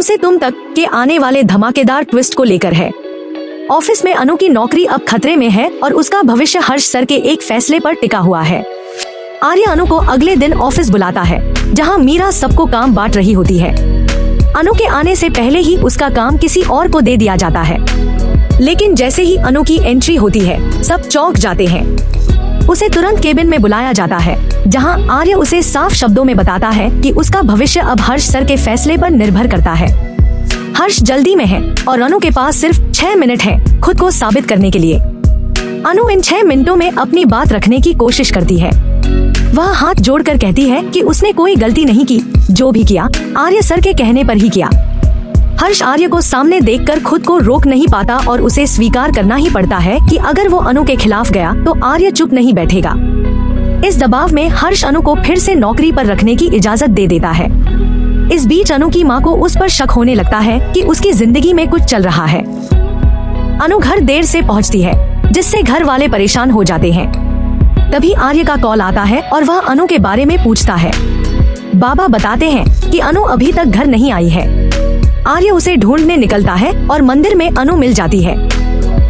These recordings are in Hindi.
तुमसे तुम तक के आने वाले धमाकेदार ट्विस्ट को लेकर है। ऑफिस में अनु की नौकरी अब खतरे में है और उसका भविष्य हर्ष सर के एक फैसले पर टिका हुआ है। आर्य अनु को अगले दिन ऑफिस बुलाता है, जहां मीरा सबको काम बांट रही होती है। अनु के आने से पहले ही उसका काम किसी और को दे दिया जाता है, लेकिन जैसे ही अनु की एंट्री होती है, सब चौंक जाते हैं। उसे तुरंत केबिन में बुलाया जाता है, जहां आर्य उसे साफ शब्दों में बताता है कि उसका भविष्य अब हर्ष सर के फैसले पर निर्भर करता है। हर्ष जल्दी में है और अनु के पास सिर्फ 6 मिनट है खुद को साबित करने के लिए। अनु इन 6 मिनटों में अपनी बात रखने की कोशिश करती है। वह हाथ जोड़कर कहती है कि उसने कोई गलती नहीं की, जो भी किया आर्य सर के कहने पर ही किया। हर्ष आर्य को सामने देखकर खुद को रोक नहीं पाता और उसे स्वीकार करना ही पड़ता है कि अगर वो अनु के खिलाफ गया तो आर्य चुप नहीं बैठेगा। इस दबाव में हर्ष अनु को फिर से नौकरी पर रखने की इजाजत दे देता है। इस बीच अनु की माँ को उस पर शक होने लगता है कि उसकी जिंदगी में कुछ चल रहा है। अनु घर देर से पहुँचती है, जिससे घर वाले परेशान हो जाते हैं। तभी आर्य का कॉल आता है और वह अनु के बारे में पूछता है। बाबा बताते हैं कि अनु अभी तक घर नहीं आई है। आर्य उसे ढूंढने निकलता है और मंदिर में अनु मिल जाती है।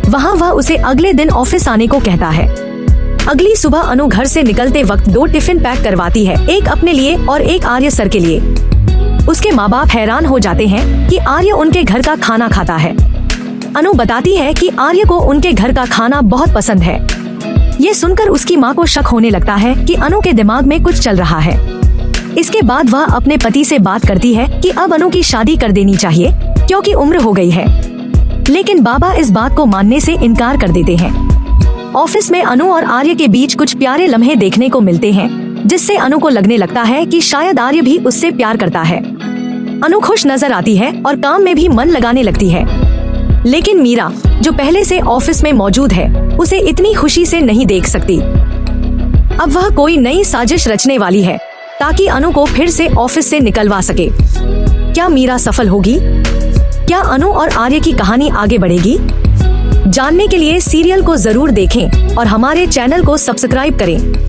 वहाँ वह उसे अगले दिन ऑफिस आने को कहता है। अगली सुबह अनु घर से निकलते वक्त 2 टिफिन पैक करवाती है, एक अपने लिए और एक आर्य सर के लिए। उसके माँ बाप हैरान हो जाते हैं कि आर्य उनके घर का खाना खाता है। अनु बताती है कि आर्य को उनके घर का खाना बहुत पसंद है। ये सुनकर उसकी माँ को शक होने लगता है कि अनु के दिमाग में कुछ चल रहा है। इसके बाद वह अपने पति से बात करती है कि अब अनु की शादी कर देनी चाहिए, क्योंकि उम्र हो गई है। लेकिन बाबा इस बात को मानने से इनकार कर देते हैं। ऑफिस में अनु और आर्य के बीच कुछ प्यारे लम्हे देखने को मिलते हैं, जिससे अनु को लगने लगता है कि शायद आर्य भी उससे प्यार करता है। अनु खुश नजर आती है और काम में भी मन लगाने लगती है। लेकिन मीरा, जो पहले से ऑफिस में मौजूद है, उसे इतनी खुशी से नहीं देख सकती। अब वह कोई नई साजिश रचने वाली है ताकि अनु को फिर से ऑफिस से निकलवा सके। क्या मीरा सफल होगी? क्या अनु और आर्य की कहानी आगे बढ़ेगी? जानने के लिए सीरियल को जरूर देखें और हमारे चैनल को सब्सक्राइब करें।